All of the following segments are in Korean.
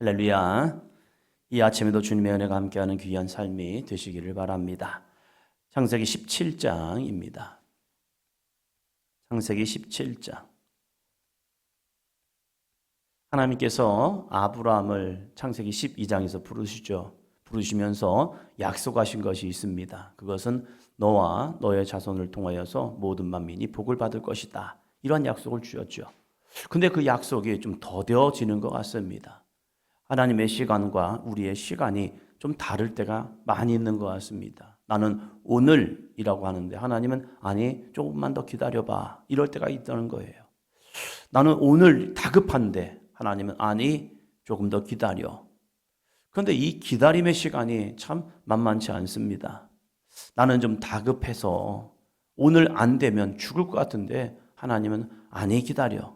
할렐루야. 이 아침에도 주님의 은혜가 함께하는 귀한 삶이 되시기를 바랍니다. 창세기 17장입니다. 창세기 17장. 하나님께서 아브라함을 창세기 12장에서 부르시면서 약속하신 것이 있습니다. 그것은 너와 너의 자손을 통하여서 모든 만민이 복을 받을 것이다. 이런 약속을 주었죠. 근데 그 약속이 좀 더뎌지는 것 같습니다. 하나님의 시간과 우리의 시간이 좀 다를 때가 많이 있는 것 같습니다. 나는 오늘이라고 하는데 하나님은 아니 조금만 더 기다려봐 이럴 때가 있다는 거예요. 나는 오늘 다급한데 하나님은 아니 조금 더 기다려. 그런데 이 기다림의 시간이 참 만만치 않습니다. 나는 좀 다급해서 오늘 안 되면 죽을 것 같은데 하나님은 아니 기다려.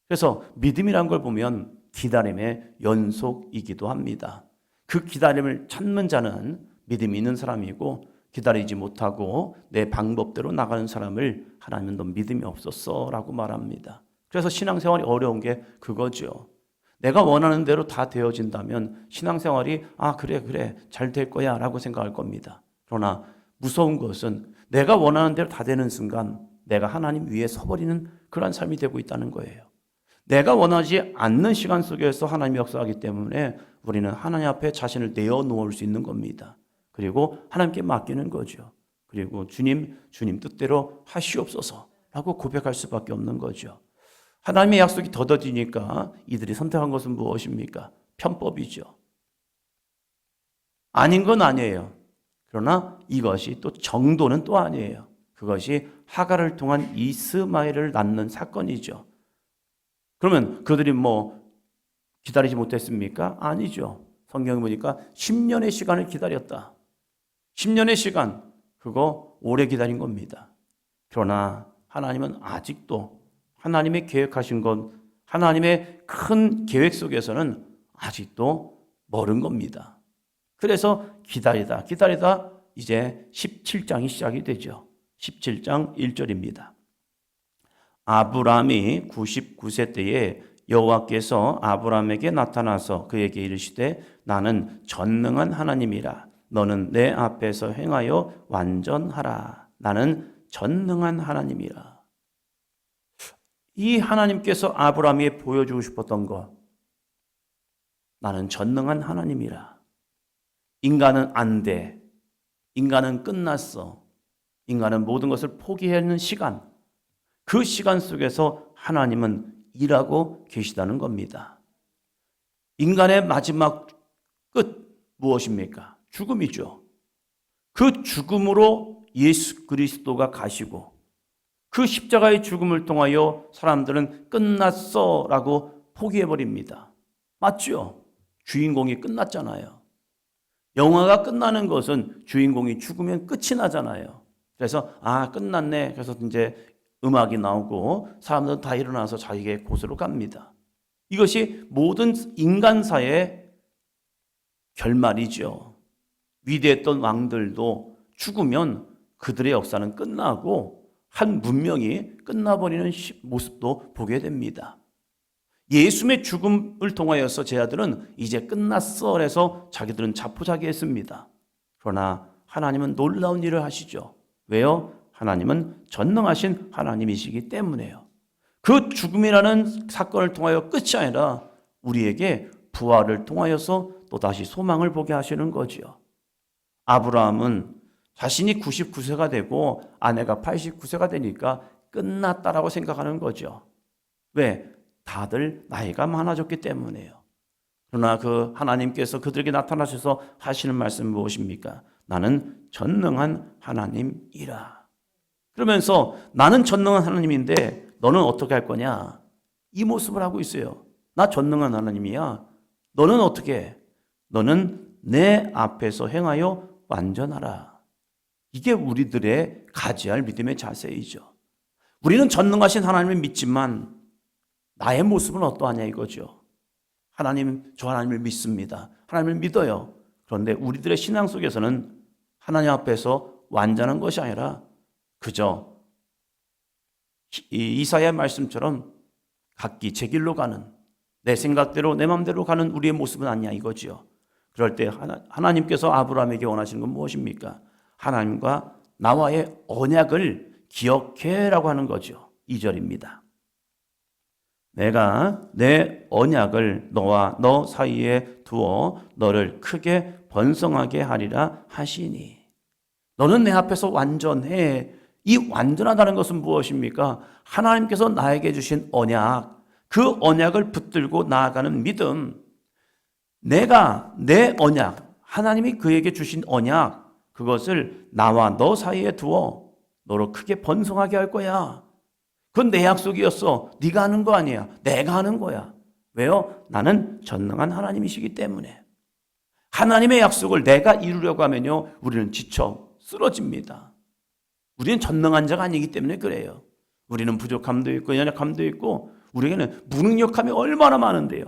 그래서 믿음이란 걸 보면 기다림의 연속이기도 합니다. 그 기다림을 찾는 자는 믿음이 있는 사람이고 기다리지 못하고 내 방법대로 나가는 사람을 하나님은 너 믿음이 없었어 라고 말합니다. 그래서 신앙생활이 어려운 게 그거죠. 내가 원하는 대로 다 되어진다면 신앙생활이 그래 잘 될 거야 라고 생각할 겁니다. 그러나 무서운 것은 내가 원하는 대로 다 되는 순간 내가 하나님 위에 서버리는 그런 삶이 되고 있다는 거예요. 내가 원하지 않는 시간 속에서 하나님이 역사하기 때문에 우리는 하나님 앞에 자신을 내어놓을 수 있는 겁니다. 그리고 하나님께 맡기는 거죠. 그리고 주님 뜻대로 하시옵소서라고 고백할 수밖에 없는 거죠. 하나님의 약속이 더뎌지니까 이들이 선택한 것은 무엇입니까? 편법이죠. 아닌 건 아니에요. 그러나 이것이 또 정도는 또 아니에요. 그것이 하갈을 통한 이스마엘을 낳는 사건이죠. 그러면 그들이 기다리지 못했습니까? 아니죠. 성경에 보니까 10년의 시간을 기다렸다. 10년의 시간, 그거 오래 기다린 겁니다. 그러나 하나님은 아직도 하나님의 계획하신 것, 하나님의 큰 계획 속에서는 아직도 멀은 겁니다. 그래서 기다리다 이제 17장이 시작이 되죠. 17장 1절입니다. 아브라함이 99세 때에 여호와께서 아브라함에게 나타나서 그에게 이르시되 나는 전능한 하나님이라 너는 내 앞에서 행하여 완전하라. 나는 전능한 하나님이라. 이 하나님께서 아브라함에게 보여주고 싶었던 것, 나는 전능한 하나님이라. 인간은 안 돼. 인간은 끝났어. 인간은 모든 것을 포기하는 시간, 그 시간 속에서 하나님은 일하고 계시다는 겁니다. 인간의 마지막 끝 무엇입니까? 죽음이죠. 그 죽음으로 예수 그리스도가 가시고 그 십자가의 죽음을 통하여 사람들은 끝났어라고 포기해버립니다. 맞죠? 주인공이 끝났잖아요. 영화가 끝나는 것은 주인공이 죽으면 끝이 나잖아요. 그래서 끝났네. 그래서 이제 음악이 나오고 사람들은 다 일어나서 자기의 곳으로 갑니다. 이것이 모든 인간사의 결말이죠. 위대했던 왕들도 죽으면 그들의 역사는 끝나고 한 문명이 끝나버리는 모습도 보게 됩니다. 예수의 죽음을 통하여서 제자들은 이제 끝났어 해서 자기들은 자포자기했습니다. 그러나 하나님은 놀라운 일을 하시죠. 왜요? 하나님은 전능하신 하나님이시기 때문에요. 그 죽음이라는 사건을 통하여 끝이 아니라 우리에게 부활을 통하여서 또다시 소망을 보게 하시는 거지요. 아브라함은 자신이 99세가 되고 아내가 89세가 되니까 끝났다라고 생각하는 거죠. 왜? 다들 나이가 많아졌기 때문에요. 그러나 그 하나님께서 그들에게 나타나셔서 하시는 말씀은 무엇입니까? 나는 전능한 하나님이라. 그러면서 나는 전능한 하나님인데 너는 어떻게 할 거냐? 이 모습을 하고 있어요. 나 전능한 하나님이야. 너는 어떻게 해? 너는 내 앞에서 행하여 완전하라. 이게 우리들의 가져야 할 믿음의 자세이죠. 우리는 전능하신 하나님을 믿지만 나의 모습은 어떠하냐 이거죠. 저 하나님을 믿습니다. 하나님을 믿어요. 그런데 우리들의 신앙 속에서는 하나님 앞에서 완전한 것이 아니라 그저 이사야 말씀처럼 각기 제 길로 가는 내 생각대로 내 마음대로 가는 우리의 모습은 아니야 이거죠. 그럴 때 하나님께서 아브라함에게 원하시는 건 무엇입니까? 하나님과 나와의 언약을 기억해라고 하는 거죠. 2절입니다. 내가 내 언약을 너와 너 사이에 두어 너를 크게 번성하게 하리라 하시니. 너는 내 앞에서 완전해. 이 완전하다는 것은 무엇입니까? 하나님께서 나에게 주신 언약, 그 언약을 붙들고 나아가는 믿음. 내가 내 언약, 하나님이 그에게 주신 언약, 그것을 나와 너 사이에 두어 너로 크게 번성하게 할 거야. 그건 내 약속이었어. 네가 하는 거 아니야. 내가 하는 거야. 왜요? 나는 전능한 하나님이시기 때문에. 하나님의 약속을 내가 이루려고 하면요, 우리는 지쳐 쓰러집니다. 우리는 전능한 자가 아니기 때문에 그래요. 우리는 부족함도 있고 연약함도 있고 우리에게는 무능력함이 얼마나 많은데요.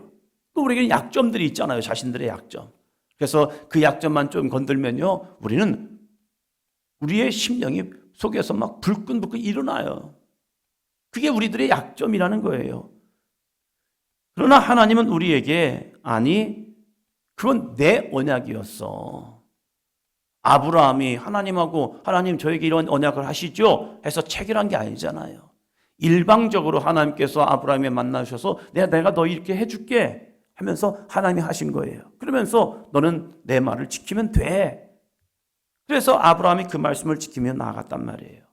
또 우리에게는 약점들이 있잖아요. 자신들의 약점. 그래서 그 약점만 좀 건들면요, 우리는 우리의 심령이 속에서 막 불끈불끈 일어나요. 그게 우리들의 약점이라는 거예요. 그러나 하나님은 우리에게 아니, 그건 내 언약이었어. 아브라함이 하나님하고 하나님 저에게 이런 언약을 하시죠 해서 체결한 게 아니잖아요. 일방적으로 하나님께서 아브라함에 만나셔서 내가 너 이렇게 해줄게 하면서 하나님이 하신 거예요. 그러면서 너는 내 말을 지키면 돼. 그래서 아브라함이 그 말씀을 지키며 나아갔단 말이에요.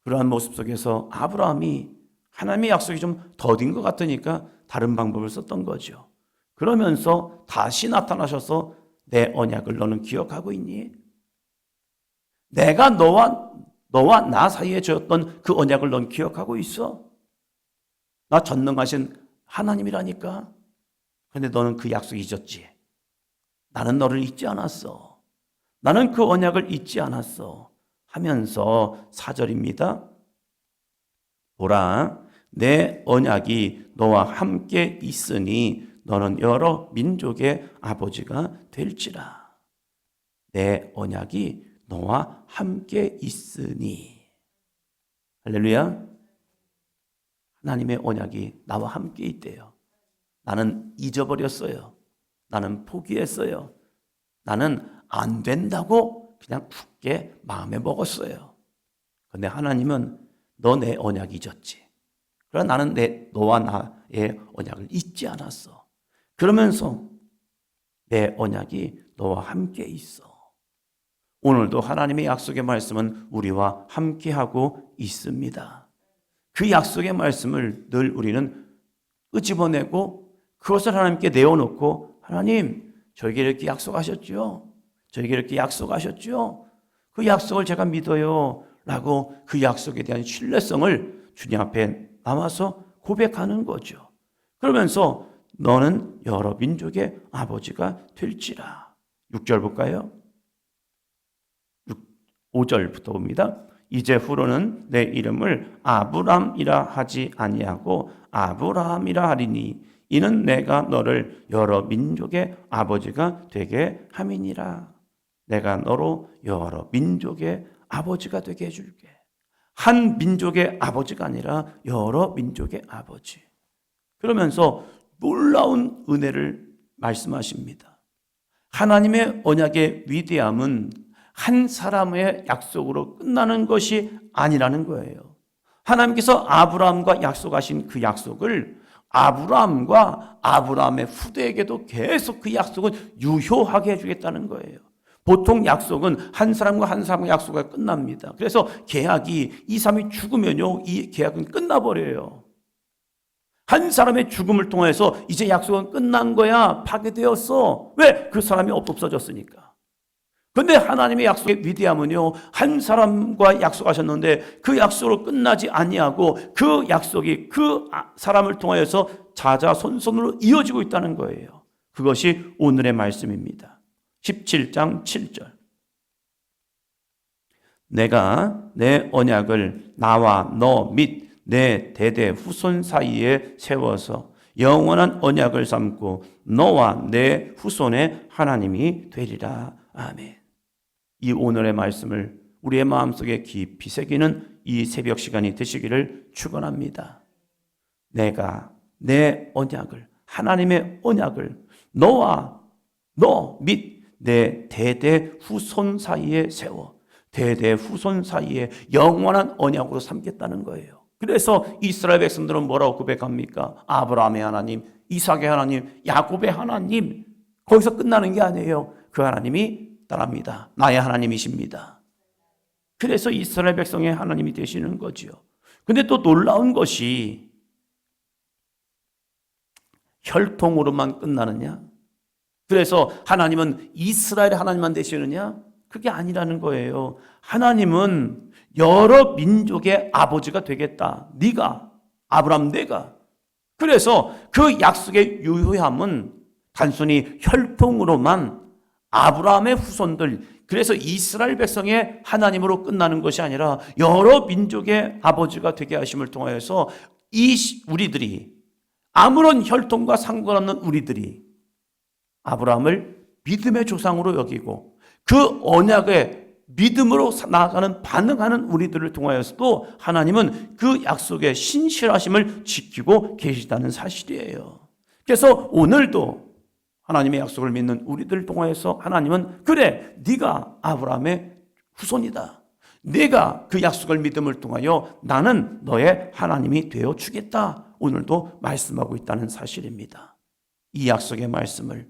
그러한 모습 속에서 아브라함이 하나님의 약속이 좀 더딘 것 같으니까 다른 방법을 썼던 거죠. 그러면서 다시 나타나셔서 내 언약을 너는 기억하고 있니? 내가 너와 나 사이에 줬던 그 언약을 넌 기억하고 있어? 나 전능하신 하나님이라니까. 그런데 너는 그 약속 잊었지. 나는 너를 잊지 않았어. 나는 그 언약을 잊지 않았어. 하면서 4절입니다. 보라, 내 언약이 너와 함께 있으니 너는 여러 민족의 아버지가 될지라. 내 언약이 너와 함께 있으니. 할렐루야. 하나님의 언약이 나와 함께 있대요. 나는 잊어버렸어요. 나는 포기했어요. 나는 안 된다고 그냥 굳게 마음에 먹었어요. 그런데 하나님은 너 내 언약 잊었지. 그러나 나는 너와 나의 언약을 잊지 않았어. 그러면서 내 언약이 너와 함께 있어. 오늘도 하나님의 약속의 말씀은 우리와 함께하고 있습니다. 그 약속의 말씀을 늘 우리는 끄집어내고 그것을 하나님께 내어놓고 하나님, 저에게 이렇게 약속하셨죠? 저에게 이렇게 약속하셨죠? 그 약속을 제가 믿어요. 라고 그 약속에 대한 신뢰성을 주님 앞에 나와서 고백하는 거죠. 그러면서 너는 여러 민족의 아버지가 될지라. 6절 볼까요? 5절부터 봅니다. 이제 후로는 내 이름을 아브람이라 하지 아니하고 아브라함이라 하리니 이는 내가 너를 여러 민족의 아버지가 되게 함이니라. 내가 너로 여러 민족의 아버지가 되게 해줄게. 한 민족의 아버지가 아니라 여러 민족의 아버지. 그러면서 놀라운 은혜를 말씀하십니다. 하나님의 언약의 위대함은 한 사람의 약속으로 끝나는 것이 아니라는 거예요. 하나님께서 아브라함과 약속하신 그 약속을 아브라함과 아브라함의 후대에게도 계속 그 약속은 유효하게 해주겠다는 거예요. 보통 약속은 한 사람과 한 사람의 약속이 끝납니다. 그래서 계약이 2, 3이 죽으면요, 이 계약은 끝나버려요. 한 사람의 죽음을 통해서 이제 약속은 끝난 거야, 파괴되었어. 왜? 그 사람이 없어졌으니까. 그런데 하나님의 약속의 위대함은요, 한 사람과 약속하셨는데 그 약속으로 끝나지 아니하고 그 약속이 그 사람을 통하여서 자자손손으로 이어지고 있다는 거예요. 그것이 오늘의 말씀입니다. 17장 7절. 내가 내 언약을 나와 너 및 내 대대 후손 사이에 세워서 영원한 언약을 삼고 너와 내 후손의 하나님이 되리라. 아멘. 이 오늘의 말씀을 우리의 마음속에 깊이 새기는 이 새벽 시간이 되시기를 축원합니다. 내가 내 언약을, 하나님의 언약을 너와 너 및 내 대대 후손 사이에 세워 대대 후손 사이에 영원한 언약으로 삼겠다는 거예요. 그래서 이스라엘 백성들은 뭐라고 고백합니까? 아브라함의 하나님, 이삭의 하나님, 야곱의 하나님. 거기서 끝나는 게 아니에요. 그 하나님이 따릅니다. 나의 하나님이십니다. 그래서 이스라엘 백성의 하나님이 되시는 거지요. 근데 또 놀라운 것이 혈통으로만 끝나느냐? 그래서 하나님은 이스라엘의 하나님만 되시느냐? 그게 아니라는 거예요. 하나님은 여러 민족의 아버지가 되겠다. 네가, 아브라함 내가. 그래서 그 약속의 유효함은 단순히 혈통으로만 아브라함의 후손들, 그래서 이스라엘 백성의 하나님으로 끝나는 것이 아니라 여러 민족의 아버지가 되게 하심을 통하여서 우리들이, 아무런 혈통과 상관없는 우리들이 아브라함을 믿음의 조상으로 여기고 그 언약의 믿음으로 나아가는 반응하는 우리들을 통하여서도 하나님은 그 약속의 신실하심을 지키고 계시다는 사실이에요. 그래서 오늘도 하나님의 약속을 믿는 우리들을 통하여서 하나님은 그래, 네가 아브라함의 후손이다. 네가 그 약속을 믿음을 통하여 나는 너의 하나님이 되어 주겠다. 오늘도 말씀하고 있다는 사실입니다. 이 약속의 말씀을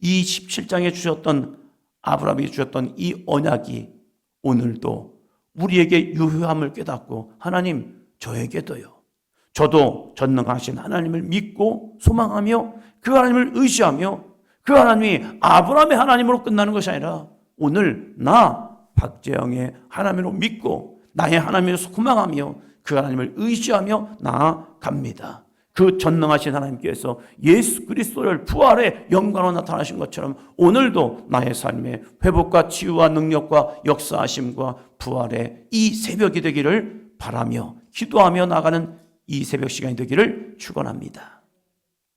이 17장에 주셨던 아브라함이 주셨던 이 언약이 오늘도 우리에게 유효함을 깨닫고 하나님 저에게도요. 저도 전능하신 하나님을 믿고 소망하며 그 하나님을 의지하며 그 하나님이 아브라함의 하나님으로 끝나는 것이 아니라 오늘 나 박재영의 하나님으로 믿고 나의 하나님으로 소망하며 그 하나님을 의지하며 나아갑니다. 그 전능하신 하나님께서 예수 그리스도를 부활의 영광으로 나타나신 것처럼 오늘도 나의 삶에 회복과 치유와 능력과 역사하심과 부활의 이 새벽이 되기를 바라며 기도하며 나가는 이 새벽 시간이 되기를 축원합니다.